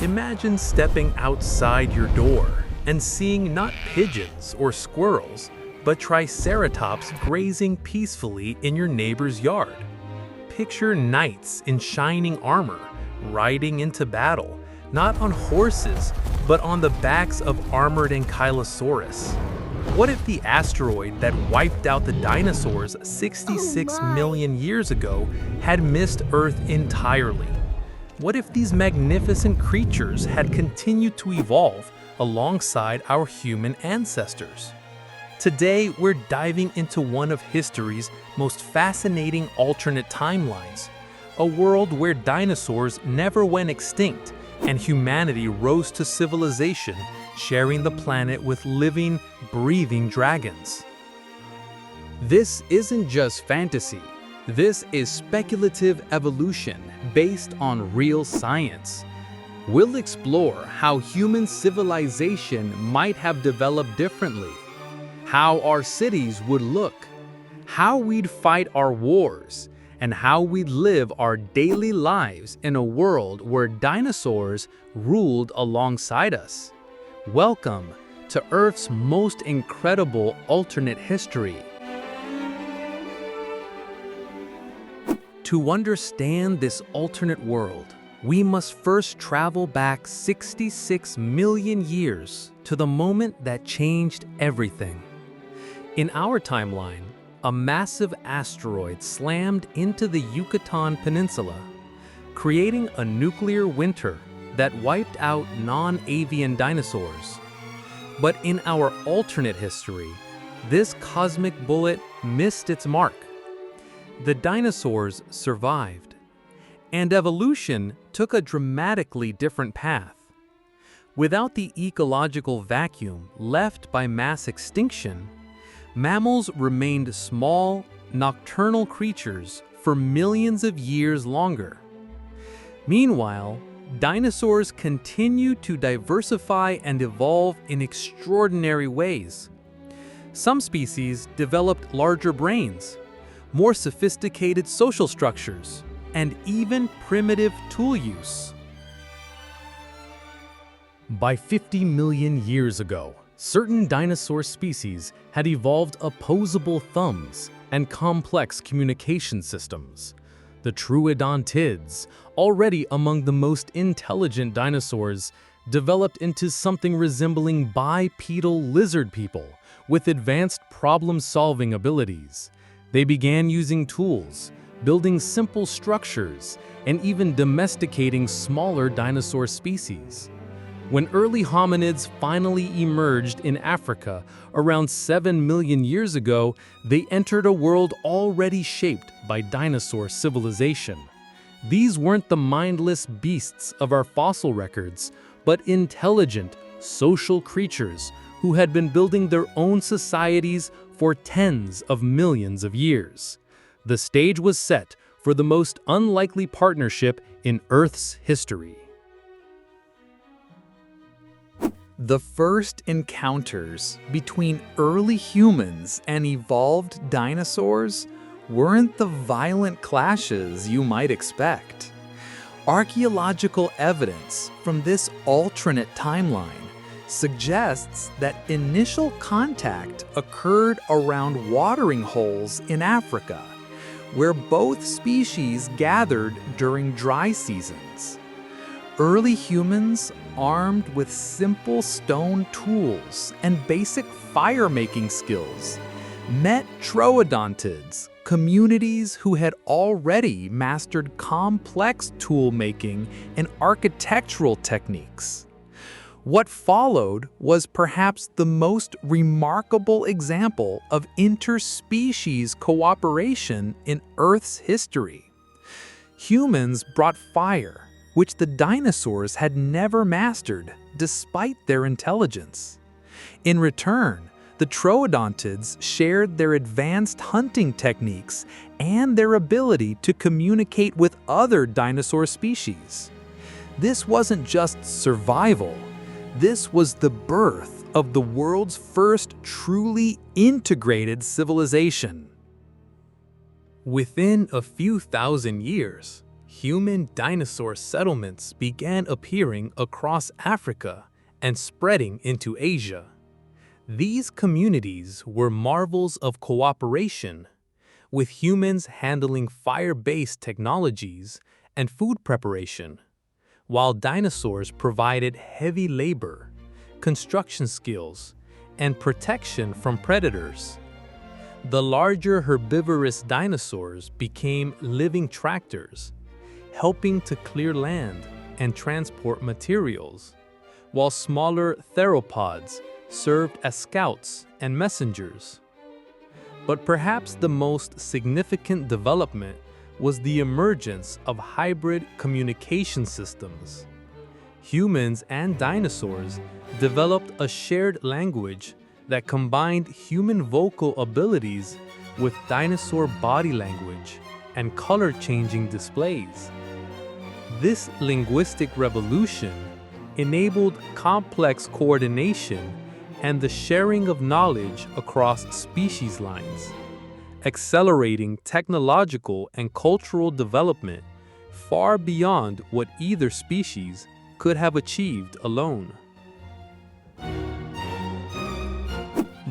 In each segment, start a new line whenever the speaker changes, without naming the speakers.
Imagine stepping outside your door and seeing not pigeons or squirrels, but triceratops grazing peacefully in your neighbor's yard. Picture knights in shining armor, riding into battle, not on horses, but on the backs of armored ankylosaurus. What if the asteroid that wiped out the dinosaurs 66 million years ago had missed Earth entirely? What if these magnificent creatures had continued to evolve alongside our human ancestors? Today, we're diving into one of history's most fascinating alternate timelines, a world where dinosaurs never went extinct and humanity rose to civilization, sharing the planet with living, breathing dragons.
This isn't just fantasy. This is speculative evolution based on real science. We'll explore how human civilization might have developed differently, how our cities would look, how we'd fight our wars, and how we'd live our daily lives in a world where dinosaurs ruled alongside us. Welcome to Earth's most incredible alternate history. To understand this alternate world, we must first travel back 66 million years to the moment that changed everything. In our timeline, a massive asteroid slammed into the Yucatan Peninsula, creating a nuclear winter that wiped out non-avian dinosaurs. But in our alternate history, this cosmic bullet missed its mark. The dinosaurs survived, and evolution took a dramatically different path. Without the ecological vacuum left by mass extinction, mammals remained small, nocturnal creatures for millions of years longer. Meanwhile, dinosaurs continued to diversify and evolve in extraordinary ways. Some species developed larger brains, more sophisticated social structures, and even primitive tool use. By 50 million years ago, certain dinosaur species had evolved opposable thumbs and complex communication systems. The troodontids, already among the most intelligent dinosaurs, developed into something resembling bipedal lizard people with advanced problem-solving abilities. They began using tools, building simple structures, and even domesticating smaller dinosaur species. When early hominids finally emerged in Africa around 7 million years ago, they entered a world already shaped by dinosaur civilization. These weren't the mindless beasts of our fossil records, but intelligent, social creatures who had been building their own societies for tens of millions of years. The stage was set for the most unlikely partnership in Earth's history.
The first encounters between early humans and evolved dinosaurs weren't the violent clashes you might expect. Archaeological evidence from this alternate timeline suggests that initial contact occurred around watering holes in Africa, where both species gathered during dry seasons. Early humans, armed with simple stone tools and basic fire-making skills, met troodontids, communities who had already mastered complex tool-making and architectural techniques. What followed was perhaps the most remarkable example of interspecies cooperation in Earth's history. Humans brought fire, which the dinosaurs had never mastered despite their intelligence. In return, the troodontids shared their advanced hunting techniques and their ability to communicate with other dinosaur species. This wasn't just survival. This was the birth of the world's first truly integrated civilization.
Within a few thousand years,
human dinosaur settlements began appearing across Africa and spreading into Asia. These communities were marvels of cooperation, with humans handling fire-based technologies and food preparation, while dinosaurs provided heavy labor, construction skills, and protection from predators. The larger herbivorous dinosaurs became living tractors, helping to clear land and transport materials, while smaller theropods served as scouts and messengers. But perhaps the most significant development was the emergence of hybrid communication systems. Humans and dinosaurs developed a shared language that combined human vocal abilities with dinosaur body language and color-changing displays. This linguistic revolution enabled complex coordination and the sharing of knowledge across species lines, accelerating technological and cultural development far beyond what either species could have achieved alone.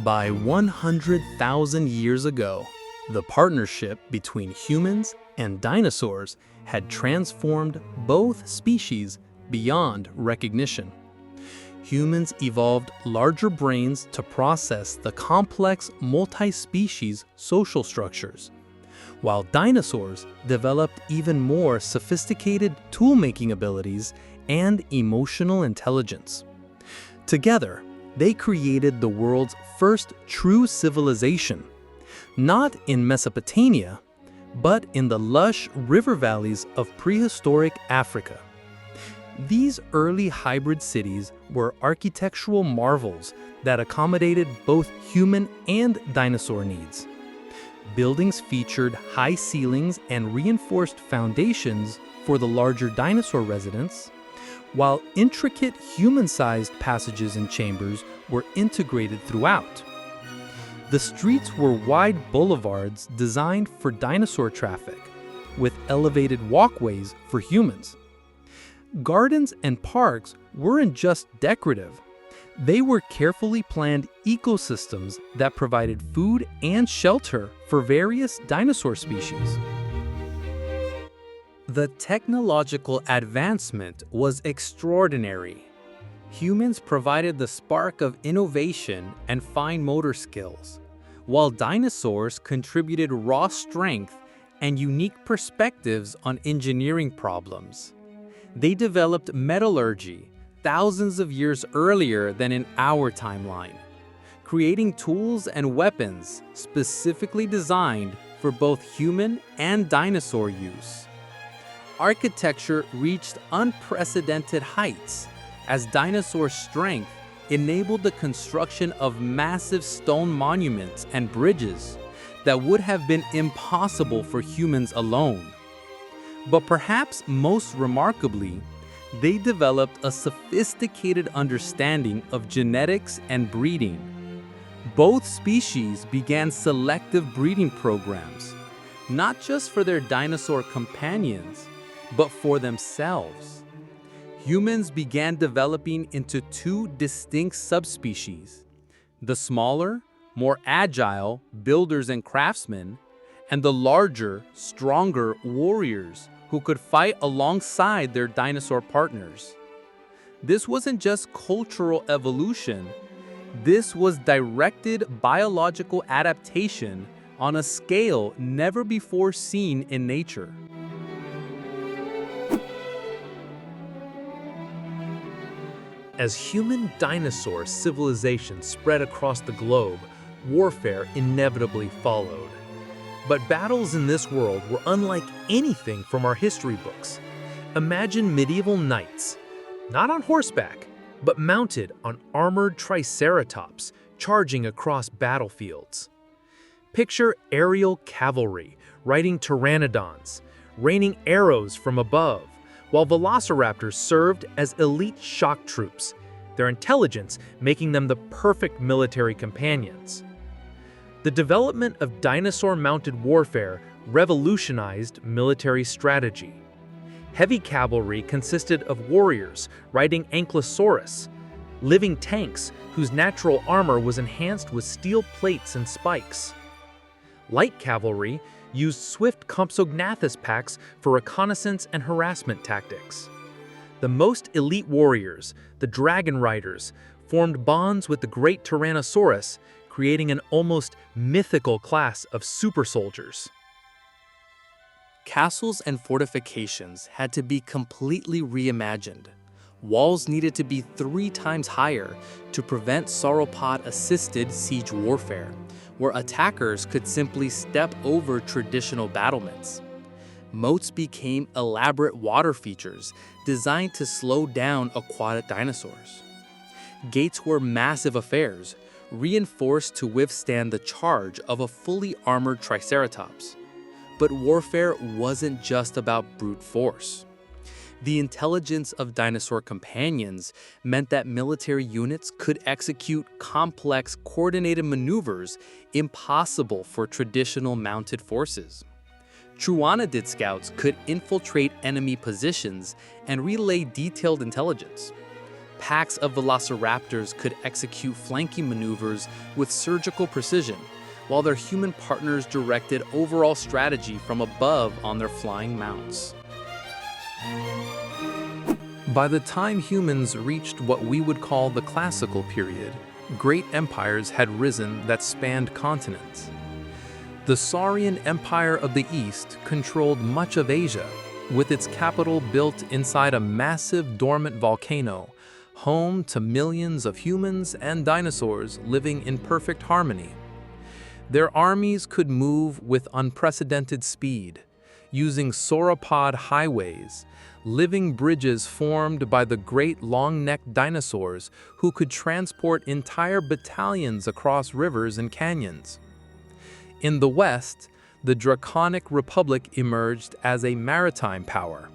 By 100,000 years ago, the partnership between humans and dinosaurs had transformed both species beyond recognition. Humans evolved larger brains to process the complex multi-species social structures, while dinosaurs developed even more sophisticated tool-making abilities and emotional intelligence. Together, they created the world's first true civilization, not in Mesopotamia, but in the lush river valleys of prehistoric Africa. These early hybrid cities were architectural marvels that accommodated both human and dinosaur needs. Buildings featured high ceilings and reinforced foundations for the larger dinosaur residents, while intricate human-sized passages and chambers were integrated throughout. The streets were wide boulevards designed for dinosaur traffic, with elevated walkways for humans. Gardens and parks weren't just decorative. They were carefully planned ecosystems that provided food and shelter for various dinosaur species.
The technological advancement was extraordinary. Humans provided the spark of innovation and fine motor skills, while dinosaurs contributed raw strength and unique perspectives on engineering problems. They developed metallurgy thousands of years earlier than in our timeline, creating tools and weapons specifically designed for both human and dinosaur use. Architecture reached unprecedented heights as dinosaur strength enabled the construction of massive stone monuments and bridges that would have been impossible for humans alone. But perhaps most remarkably, they developed a sophisticated understanding of genetics and breeding. Both species began selective breeding programs, not just for their dinosaur companions, but for themselves. Humans began developing into two distinct subspecies: the smaller, more agile builders and craftsmen, and the larger, stronger warriors who could fight alongside their dinosaur partners. This wasn't just cultural evolution, this was directed biological adaptation on a scale never before seen in nature.
As human-dinosaur civilization spread across the globe, warfare inevitably followed. But battles in this world were unlike anything from our history books. Imagine medieval knights, not on horseback, but mounted on armored triceratops charging across battlefields. Picture aerial cavalry riding pteranodons, raining arrows from above, while velociraptors served as elite shock troops, their intelligence making them the perfect military companions. The development of dinosaur-mounted warfare revolutionized military strategy.
Heavy cavalry consisted of warriors riding ankylosaurus, living tanks whose natural armor was enhanced with steel plates and spikes. Light cavalry used swift Compsognathus packs for reconnaissance and harassment tactics. The most elite warriors, the dragon riders, formed bonds with the great Tyrannosaurus, creating an almost mythical class of super soldiers.
Castles and fortifications had to be completely reimagined. Walls needed to be 3 times higher to prevent sauropod-assisted siege warfare, where attackers could simply step over traditional battlements. Moats became elaborate water features designed to slow down aquatic dinosaurs. Gates were massive affairs, reinforced to withstand the charge of a fully armored Triceratops. But warfare wasn't just about brute force. The intelligence of dinosaur companions meant that military units could execute complex, coordinated maneuvers impossible for traditional mounted forces. Trooanidid scouts could infiltrate enemy positions and relay detailed intelligence. Packs of velociraptors could execute flanking maneuvers with surgical precision, while their human partners directed overall strategy from above on their flying mounts.
By the time humans reached what we would call the classical period, great empires had risen that spanned continents. The Saurian Empire of the East controlled much of Asia, with its capital built inside a massive dormant volcano, home to millions of humans and dinosaurs living in perfect harmony. Their armies could move with unprecedented speed, using sauropod highways, living bridges formed by the great long-necked dinosaurs who could transport entire battalions across rivers and canyons. In the West, the Draconic Republic emerged as a maritime power,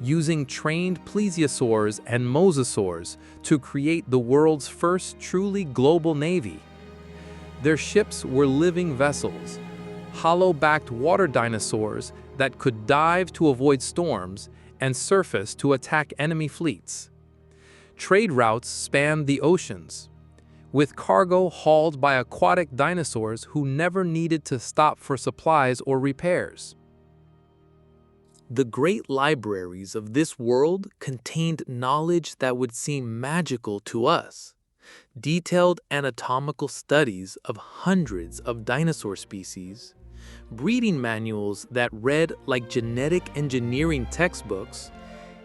using trained plesiosaurs and mosasaurs to create the world's first truly global navy. Their ships were living vessels, hollow-backed water dinosaurs that could dive to avoid storms and surface to attack enemy fleets. Trade routes spanned the oceans, with cargo hauled by aquatic dinosaurs who never needed to stop for supplies or repairs.
The great libraries of this world contained knowledge that would seem magical to us. Detailed anatomical studies of hundreds of dinosaur species, breeding manuals that read like genetic engineering textbooks,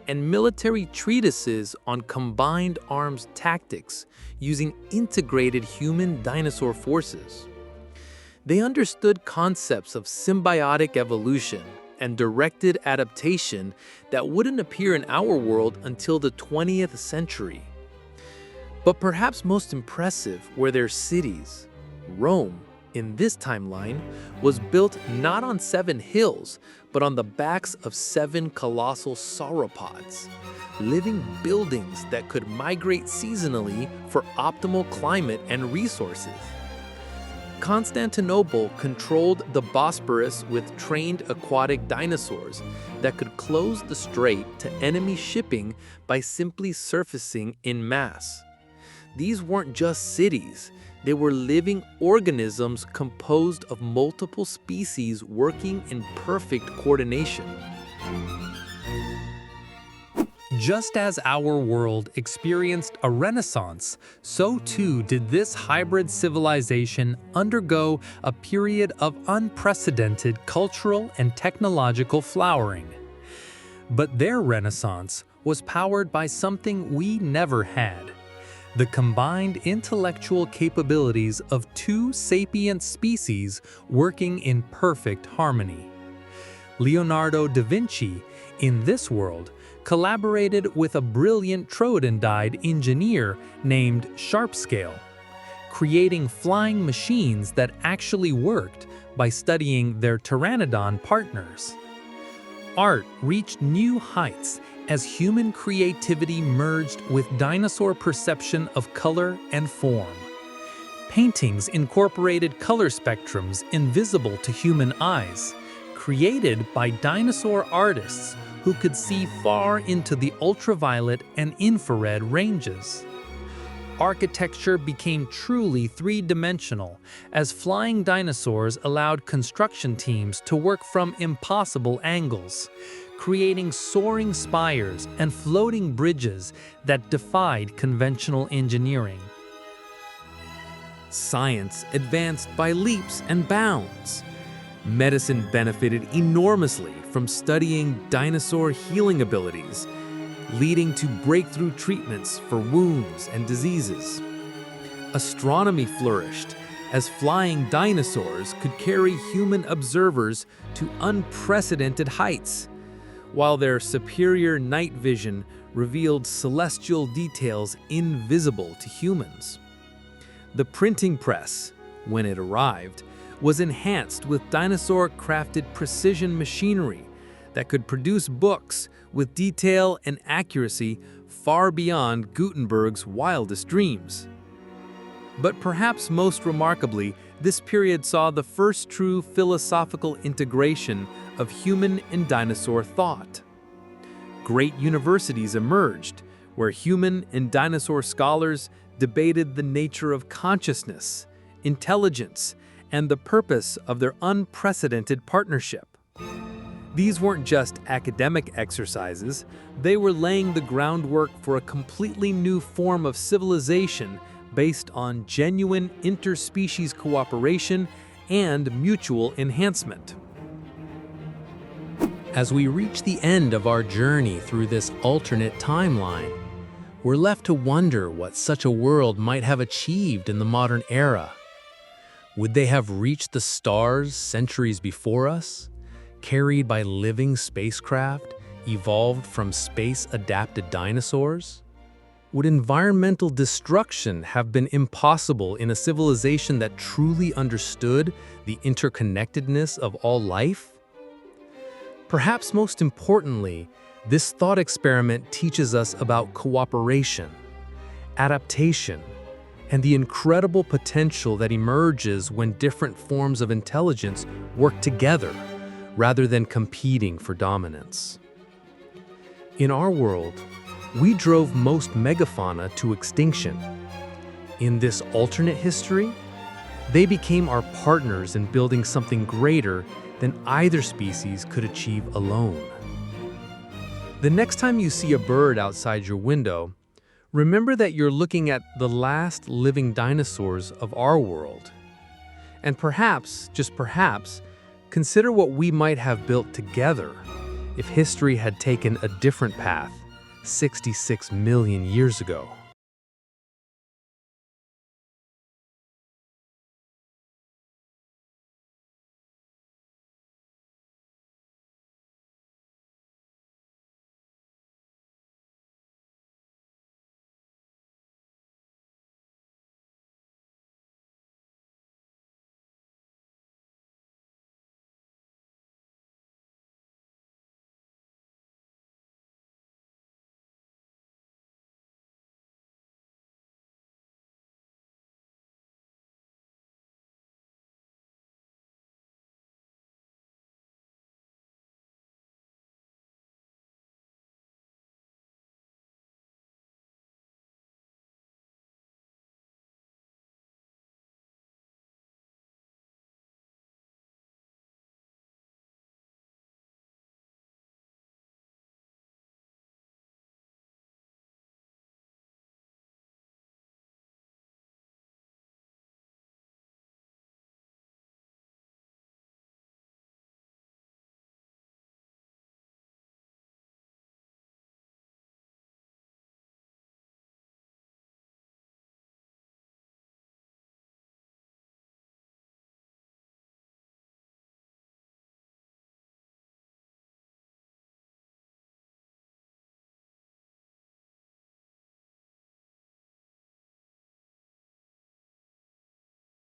and military treatises on combined arms tactics using integrated human-dinosaur forces. They understood concepts of symbiotic evolution and directed adaptation that wouldn't appear in our world until the 20th century. But perhaps most impressive were their cities. Rome, in this timeline, was built not on 7 hills, but on the backs of 7 colossal sauropods, living buildings that could migrate seasonally for optimal climate and resources. Constantinople controlled the Bosporus with trained aquatic dinosaurs that could close the strait to enemy shipping by simply surfacing en masse. These weren't just cities, they were living organisms composed of multiple species working in perfect coordination.
Just as our world experienced a renaissance, so too did this hybrid civilization undergo a period of unprecedented cultural and technological flowering. But their renaissance was powered by something we never had: the combined intellectual capabilities of 2 sapient species working in perfect harmony. Leonardo da Vinci, in this world, collaborated with a brilliant Troodonid engineer named Sharpscale, creating flying machines that actually worked by studying their pteranodon partners. Art reached new heights as human creativity merged with dinosaur perception of color and form. Paintings incorporated color spectrums invisible to human eyes, created by dinosaur artists who could see far into the ultraviolet and infrared ranges. Architecture became truly three-dimensional, as flying dinosaurs allowed construction teams to work from impossible angles, creating soaring spires and floating bridges that defied conventional engineering.
Science advanced by leaps and bounds. Medicine benefited enormously from studying dinosaur healing abilities, leading to breakthrough treatments for wounds and diseases. Astronomy flourished as flying dinosaurs could carry human observers to unprecedented heights, while their superior night vision revealed celestial details invisible to humans. The printing press, when it arrived, was enhanced with dinosaur-crafted precision machinery that could produce books with detail and accuracy far beyond Gutenberg's wildest dreams. But perhaps most remarkably, this period saw the first true philosophical integration of human and dinosaur thought. Great universities emerged, where human and dinosaur scholars debated the nature of consciousness, intelligence, and the purpose of their unprecedented partnership. These weren't just academic exercises, they were laying the groundwork for a completely new form of civilization based on genuine interspecies cooperation and mutual enhancement.
As we reach the end of our journey through this alternate timeline, we're left to wonder what such a world might have achieved in the modern era. Would they have reached the stars centuries before us, carried by living spacecraft evolved from space-adapted dinosaurs? Would environmental destruction have been impossible in a civilization that truly understood the interconnectedness of all life? Perhaps most importantly, this thought experiment teaches us about cooperation, adaptation, and the incredible potential that emerges when different forms of intelligence work together rather than competing for dominance. In our world, we drove most megafauna to extinction. In this alternate history, they became our partners in building something greater than either species could achieve alone. The next time you see a bird outside your window, remember that you're looking at the last living dinosaurs of our world. And perhaps, just perhaps, consider what we might have built together if history had taken a different path 66 million years ago.